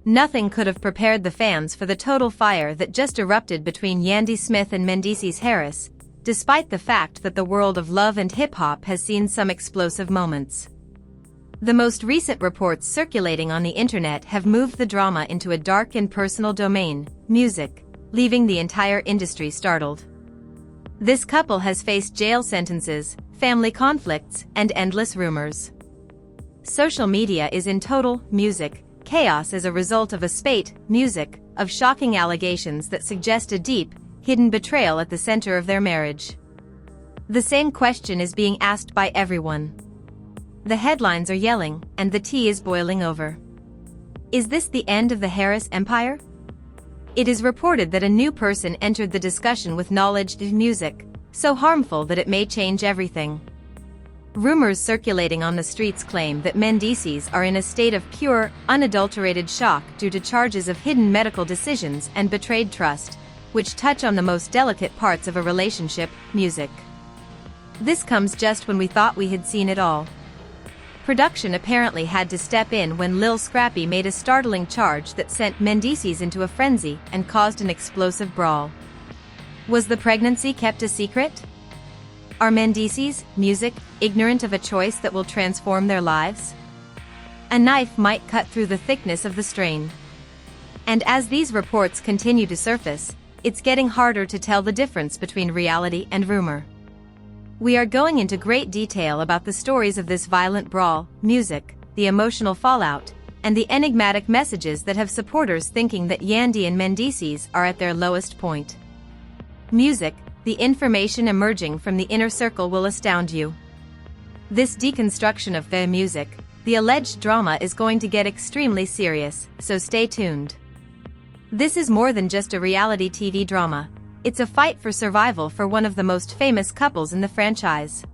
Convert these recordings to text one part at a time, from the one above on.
Nothing could have prepared the fans for the total fire that just erupted between Yandy Smith and Mendeecees Harris, despite the fact that the world of love and hip-hop has seen some explosive moments. The most recent reports circulating on the internet have moved the drama into a dark and personal domain, music, leaving the entire industry startled. This couple has faced jail sentences, family conflicts, and endless rumors. Social media is in total music chaos as a result of a spate of shocking allegations that suggest a deep, hidden betrayal at the center of their marriage. The same question is being asked by everyone. The headlines are yelling, and the tea is boiling over. Is this the end of the Harris empire? It is reported that a new person entered the discussion with knowledge of music, so harmful that it may change everything. Rumors circulating on the streets claim that Mendeecees are in a state of pure, unadulterated shock due to charges of hidden medical decisions and betrayed trust, which touch on the most delicate parts of a relationship, music. This comes just when we thought we had seen it all. Production apparently had to step in when Lil Scrappy made a startling charge that sent Mendeecees into a frenzy and caused an explosive brawl. Was the pregnancy kept a secret? Are Mendeecees, music, ignorant of a choice that will transform their lives? A knife might cut through the thickness of the strain. And as these reports continue to surface, it's getting harder to tell the difference between reality and rumor. We are going into great detail about the stories of this violent brawl, music, the emotional fallout, and the enigmatic messages that have supporters thinking that Yandy and Mendeecees are at their lowest point. Music, the information emerging from the inner circle will astound you. This deconstruction of the music, the alleged drama is going to get extremely serious, so stay tuned. This is more than just a reality TV drama. It's a fight for survival for one of the most famous couples in the franchise.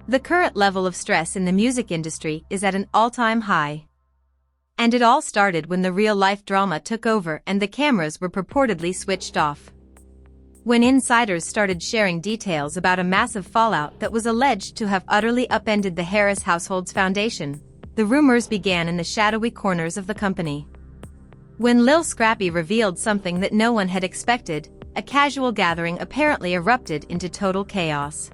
The current level of stress in the music industry is at an all-time high. And it all started when the real-life drama took over and the cameras were purportedly switched off. When insiders started sharing details about a massive fallout that was alleged to have utterly upended the Harris household's foundation, the rumors began in the shadowy corners of the company. When Lil Scrappy revealed something that no one had expected, a casual gathering apparently erupted into total chaos.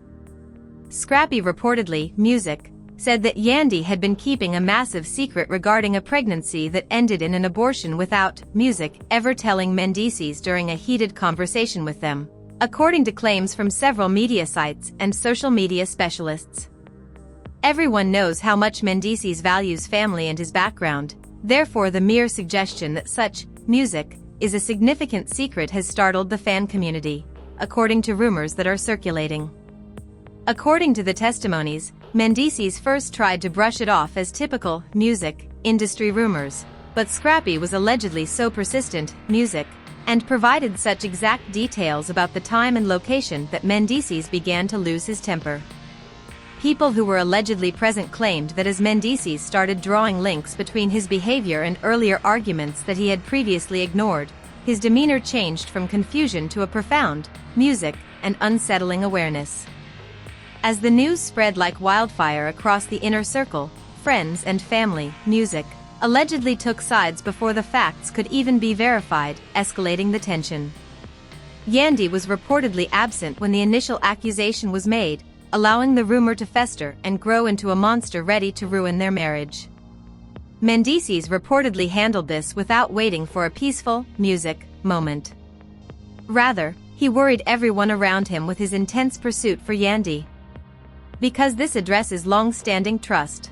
Scrappy reportedly, music, said that Yandy had been keeping a massive secret regarding a pregnancy that ended in an abortion without, music, ever telling Mendeecees during a heated conversation with them, according to claims from several media sites and social media specialists. Everyone knows how much Mendeecees values family and his background, therefore the mere suggestion that such, music, is a significant secret has startled the fan community, according to rumors that are circulating. According to the testimonies, Mendeecees first tried to brush it off as typical music industry rumors, but Scrappy was allegedly so persistent, music, and provided such exact details about the time and location that Mendeecees began to lose his temper. People who were allegedly present claimed that as Mendeecees started drawing links between his behavior and earlier arguments that he had previously ignored, his demeanor changed from confusion to a profound, music, and unsettling awareness. As the news spread like wildfire across the inner circle, friends and family, music, allegedly took sides before the facts could even be verified, escalating the tension. Yandy was reportedly absent when the initial accusation was made, allowing the rumor to fester and grow into a monster ready to ruin their marriage. Mendeecees reportedly handled this without waiting for a peaceful, music, moment. Rather, he worried everyone around him with his intense pursuit for Yandy. Because this addresses long-standing trust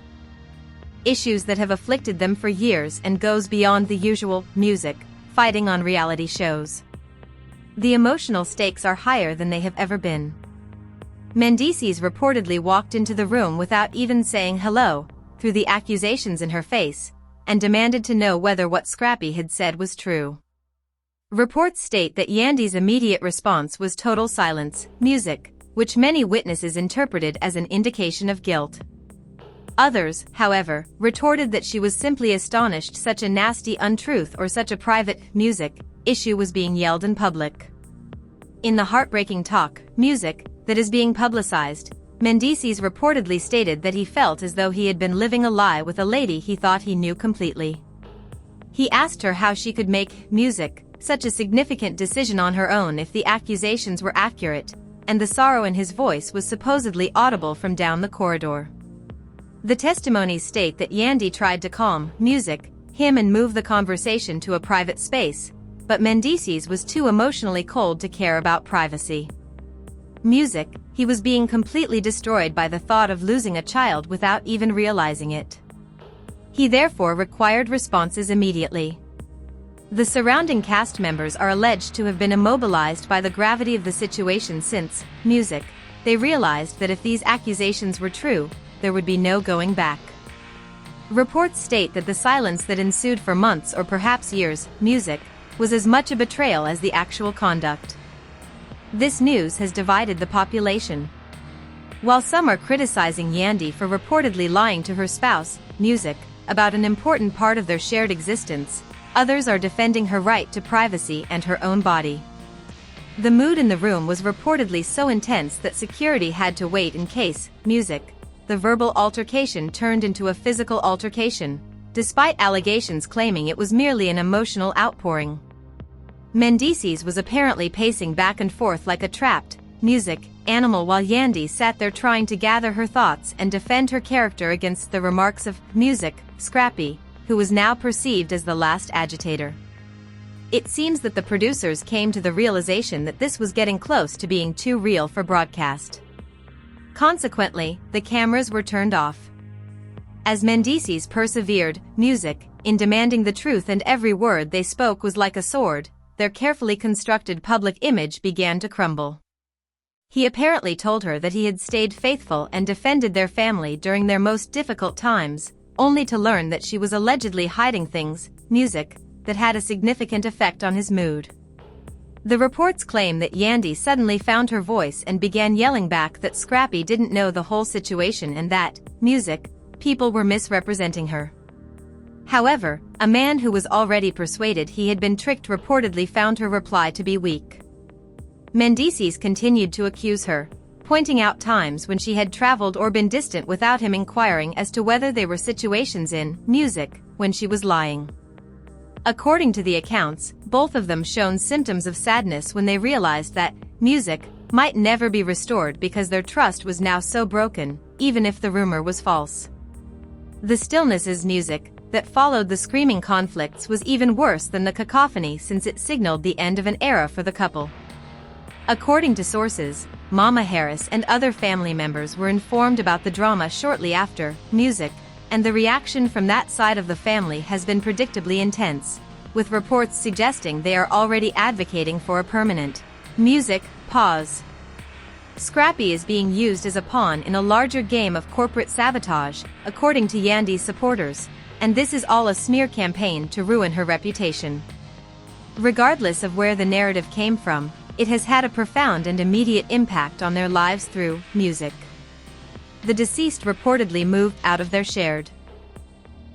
issues that have afflicted them for years and goes beyond the usual music fighting on reality shows. The emotional stakes are higher than they have ever been. Mendeecees reportedly walked into the room without even saying hello, threw the accusations in her face, and demanded to know whether what Scrappy had said was true. Reports state that Yandy's immediate response was total silence, music, which many witnesses interpreted as an indication of guilt. Others, however, retorted that she was simply astonished such a nasty untruth or such a private, music, issue was being yelled in public. In the heartbreaking talk, music, that is being publicized, Mendeecees reportedly stated that he felt as though he had been living a lie with a lady he thought he knew completely. He asked her how she could make music such a significant decision on her own if the accusations were accurate, and the sorrow in his voice was supposedly audible from down the corridor. The testimonies state that Yandy tried to calm music him and move the conversation to a private space, but Mendeecees was too emotionally cold to care about privacy. Music, he was being completely destroyed by the thought of losing a child without even realizing it. He therefore required responses immediately. The surrounding cast members are alleged to have been immobilized by the gravity of the situation since, music, they realized that if these accusations were true, there would be no going back. Reports state that the silence that ensued for months or perhaps years, music, was as much a betrayal as the actual conduct. This news has divided the population. While some are criticizing Yandy for reportedly lying to her spouse, music, about an important part of their shared existence, others are defending her right to privacy and her own body. The mood in the room was reportedly so intense that security had to wait in case, music, the verbal altercation turned into a physical altercation, despite allegations claiming it was merely an emotional outpouring. Mendeecees was apparently pacing back and forth like a trapped, music, animal while Yandy sat there trying to gather her thoughts and defend her character against the remarks of, music, Scrappy, who was now perceived as the last agitator. It seems that the producers came to the realization that this was getting close to being too real for broadcast. Consequently, the cameras were turned off. As Mendeecees persevered, music, in demanding the truth and every word they spoke was like a sword, their carefully constructed public image began to crumble. He apparently told her that he had stayed faithful and defended their family during their most difficult times, only to learn that she was allegedly hiding things, music, that had a significant effect on his mood. The reports claim that Yandy suddenly found her voice and began yelling back that Scrappy didn't know the whole situation and that, music, people were misrepresenting her. However, a man who was already persuaded he had been tricked reportedly found her reply to be weak. Mendeecees continued to accuse her, pointing out times when she had traveled or been distant without him inquiring as to whether they were situations in music when she was lying. According to the accounts, both of them shown symptoms of sadness when they realized that music might never be restored because their trust was now so broken, even if the rumor was false. The stillness is music that followed the screaming conflicts was even worse than the cacophony since it signaled the end of an era for the couple. According to sources, Mama Harris and other family members were informed about the drama shortly after music, and the reaction from that side of the family has been predictably intense, with reports suggesting they are already advocating for a permanent music pause. Scrappy is being used as a pawn in a larger game of corporate sabotage, according to Yandy's supporters, and this is all a smear campaign to ruin her reputation. Regardless of where the narrative came from, it has had a profound and immediate impact on their lives through music. The deceased reportedly moved out of their shared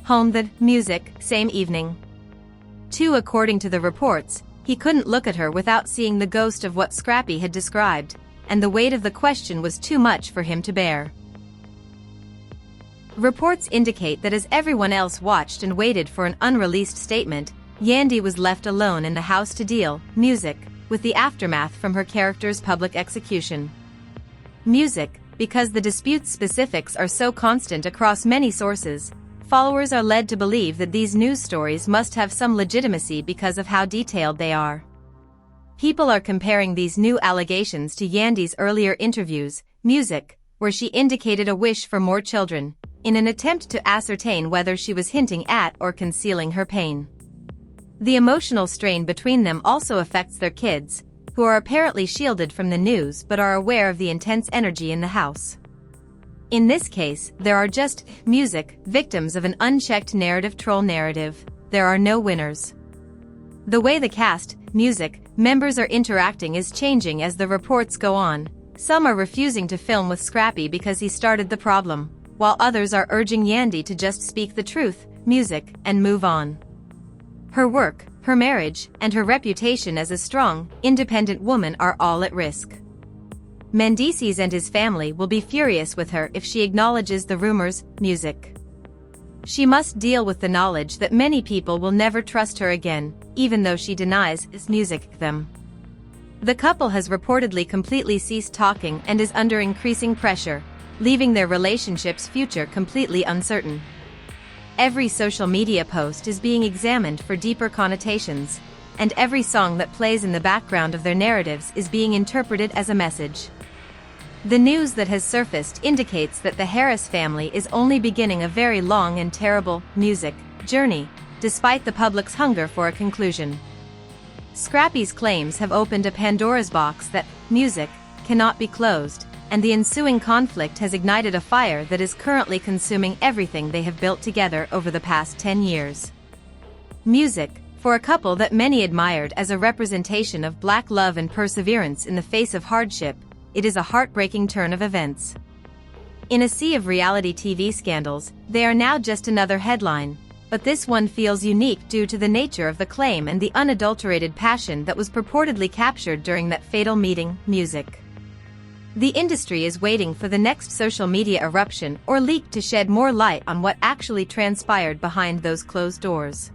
home the music same evening. Too, according to the reports, he couldn't look at her without seeing the ghost of what Scrappy had described, and the weight of the question was too much for him to bear. Reports indicate that as everyone else watched and waited for an unreleased statement, Yandy was left alone in the house to deal, music, with the aftermath from her character's public execution. Music, because the dispute's specifics are so constant across many sources, followers are led to believe that these news stories must have some legitimacy because of how detailed they are. People are comparing these new allegations to Yandy's earlier interviews, music, where she indicated a wish for more children, in an attempt to ascertain whether she was hinting at or concealing her pain. The emotional strain between them also affects their kids, who are apparently shielded from the news but are aware of the intense energy in the house. In this case, there are just music victims of an unchecked narrative troll narrative. There are no winners. The way the cast, music, members are interacting is changing as the reports go on. Some are refusing to film with Scrappy because he started the problem, while others are urging Yandy to just speak the truth, music, and move on. Her work, her marriage, and her reputation as a strong, independent woman are all at risk. Mendeecees and his family will be furious with her if she acknowledges the rumors, music. she must deal with the knowledge that many people will never trust her again, even though she denies his music them. The couple has reportedly completely ceased talking and is under increasing pressure, leaving their relationship's future completely uncertain. Every social media post is being examined for deeper connotations, and every song that plays in the background of their narratives is being interpreted as a message. The news that has surfaced indicates that the Harris family is only beginning a very long and terrible music journey, despite the public's hunger for a conclusion. Scrappy's claims have opened a Pandora's box that music cannot be closed, and the ensuing conflict has ignited a fire that is currently consuming everything they have built together over the past 10 years. Music, for a couple that many admired as a representation of Black love and perseverance in the face of hardship, it is a heartbreaking turn of events. In a sea of reality TV scandals, they are now just another headline, but this one feels unique due to the nature of the claim and the unadulterated passion that was purportedly captured during that fatal meeting. Music. The industry is waiting for the next social media eruption or leak to shed more light on what actually transpired behind those closed doors.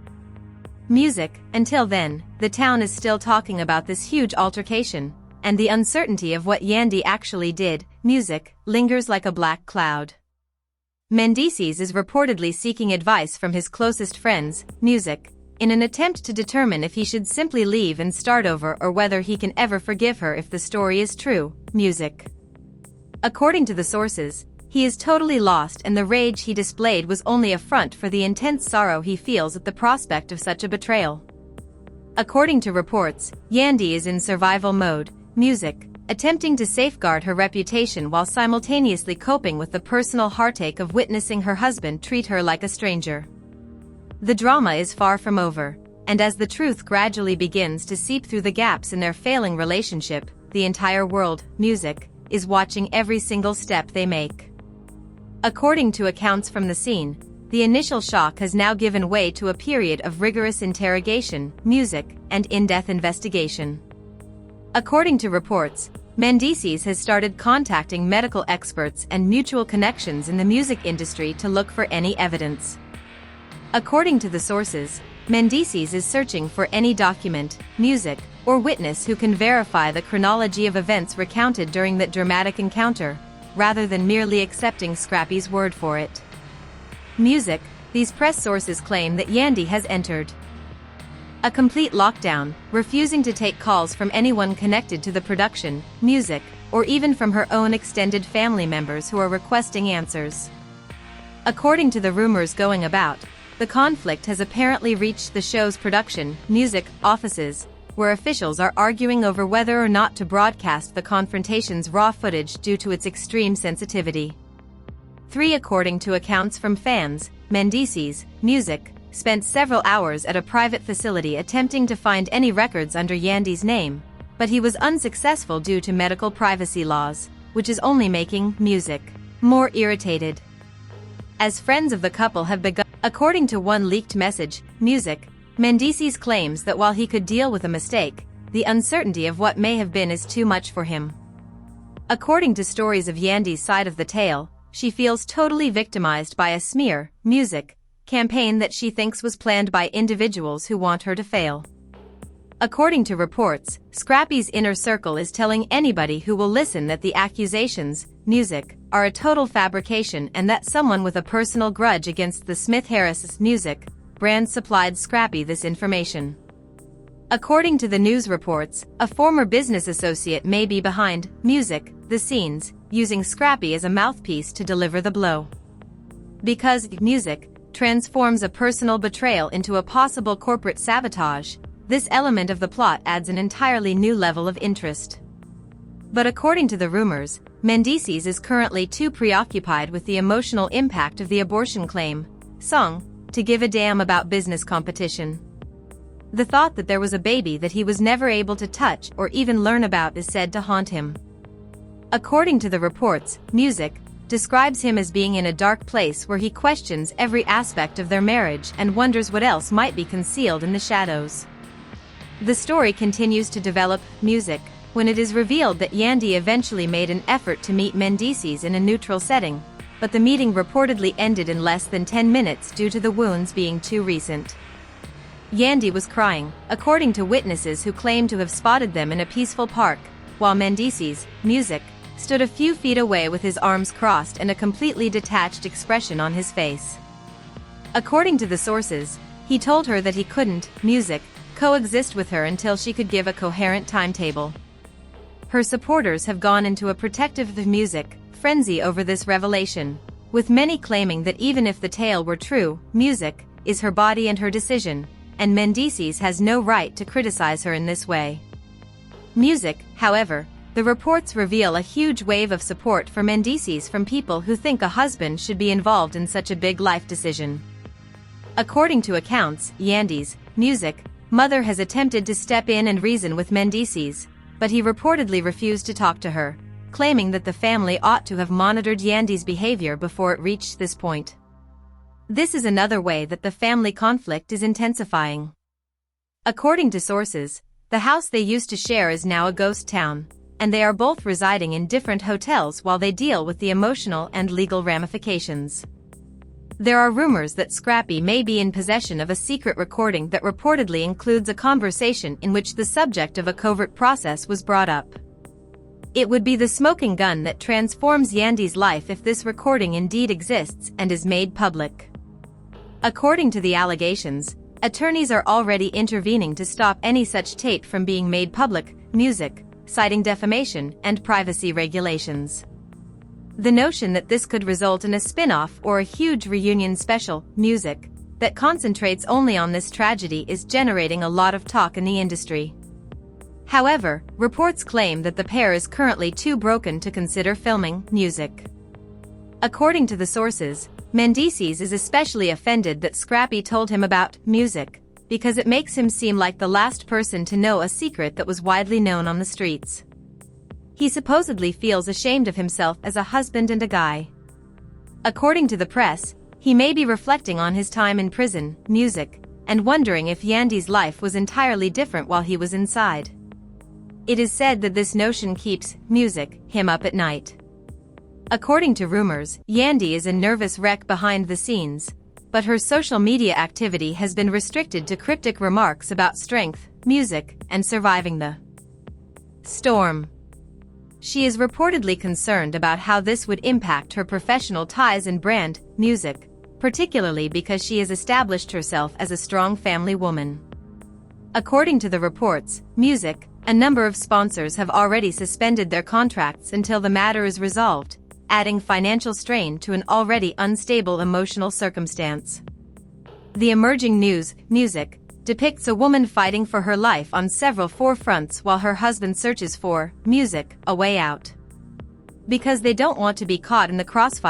Music. Until then, the town is still talking about this huge altercation, and the uncertainty of what Yandy actually did. Music lingers like a black cloud. Mendeecees is reportedly seeking advice from his closest friends, Music, in an attempt to determine if he should simply leave and start over or whether he can ever forgive her if the story is true. Music. According to the sources, he is totally lost, and the rage he displayed was only a front for the intense sorrow he feels at the prospect of such a betrayal. According to reports, Yandy is in survival mode. Music, attempting to safeguard her reputation while simultaneously coping with the personal heartache of witnessing her husband treat her like a stranger. The drama is far from over, and as the truth gradually begins to seep through the gaps in their failing relationship, the entire world, Music, is watching every single step they make. According to accounts from the scene, the initial shock has now given way to a period of rigorous interrogation, Music, and in-depth investigation. According to reports, Mendeecees has started contacting medical experts and mutual connections in the music industry to look for any evidence. According to the sources, Mendeecees is searching for any document, music, or witness who can verify the chronology of events recounted during that dramatic encounter, rather than merely accepting Scrappy's word for it. Music. These press sources claim that Yandy has entered a complete lockdown, refusing to take calls from anyone connected to the production, Music, or even from her own extended family members who are requesting answers. According to the rumors going about, the conflict has apparently reached the show's production, Music, offices, where officials are arguing over whether or not to broadcast the confrontation's raw footage due to its extreme sensitivity. 3. According to accounts from fans, Mendeecees, Music, spent several hours at a private facility attempting to find any records under Yandy's name, but he was unsuccessful due to medical privacy laws, which is only making Music more irritated. As friends of the couple have begun, according to one leaked message, Music, Mendeecees claims that while he could deal with a mistake, the uncertainty of what may have been is too much for him. According to stories of Yandy's side of the tale, she feels totally victimized by a smear, Music, campaign that she thinks was planned by individuals who want her to fail. According to reports, Scrappy's inner circle is telling anybody who will listen that the accusations, Music, are a total fabrication and that someone with a personal grudge against the Smith-Harris Music brand supplied Scrappy this information. According to the news reports, a former business associate may be behind Music, the scenes, using Scrappy as a mouthpiece to deliver the blow. Because Music transforms a personal betrayal into a possible corporate sabotage, this element of the plot adds an entirely new level of interest. But according to the rumors, Mendeecees is currently too preoccupied with the emotional impact of the abortion claim song to give a damn about business competition. The thought that there was a baby that he was never able to touch or even learn about is said to haunt him. According to the reports, Music describes him as being in a dark place where he questions every aspect of their marriage and wonders what else might be concealed in the shadows. The story continues to develop, Music, when it is revealed that Yandy eventually made an effort to meet Mendeecees in a neutral setting, but the meeting reportedly ended in less than 10 minutes due to the wounds being too recent. Yandy was crying, according to witnesses who claim to have spotted them in a peaceful park, while Mendeecees, music, stood a few feet away with his arms crossed and a completely detached expression on his face. According to the sources, he told her that he couldn't, music, coexist with her until she could give a coherent timetable. Her supporters have gone into a protective music frenzy over this revelation, with many claiming that even if the tale were true, music is her body and her decision, and Mendeecees has no right to criticize her in this way. Music, however, the reports reveal a huge wave of support for Mendeecees from people who think a husband should be involved in such a big life decision. According to accounts, Yandy's music mother has attempted to step in and reason with Mendeecees, but he reportedly refused to talk to her, claiming that the family ought to have monitored Yandy's behavior before it reached this point. This is another way that the family conflict is intensifying. According to sources, the house they used to share is now a ghost town, and they are both residing in different hotels while they deal with the emotional and legal ramifications. There are rumors that Scrappy may be in possession of a secret recording that reportedly includes a conversation in which the subject of a covert process was brought up. It would be the smoking gun that transforms Yandy's life if this recording indeed exists and is made public. According to the allegations, attorneys are already intervening to stop any such tape from being made public, music, citing defamation and privacy regulations. The notion that this could result in a spin-off or a huge reunion special, music, that concentrates only on this tragedy is generating a lot of talk in the industry. However, reports claim that the pair is currently too broken to consider filming music. According to the sources, Mendeecees is especially offended that Scrappy told him about music, because it makes him seem like the last person to know a secret that was widely known on the streets. He supposedly feels ashamed of himself as a husband and a guy. According to the press, he may be reflecting on his time in prison, music, and wondering if Yandy's life was entirely different while he was inside. It is said that this notion keeps music him up at night. According to rumors, Yandy is a nervous wreck behind the scenes, but her social media activity has been restricted to cryptic remarks about strength, music, and surviving the storm. She is reportedly concerned about how this would impact her professional ties and brand, music, particularly because she has established herself as a strong family woman. According to the reports, music, a number of sponsors have already suspended their contracts until the matter is resolved, adding financial strain to an already unstable emotional circumstance. The emerging news, music, depicts a woman fighting for her life on several forefronts while her husband searches for, music, a way out. Because they don't want to be caught in the crossfire.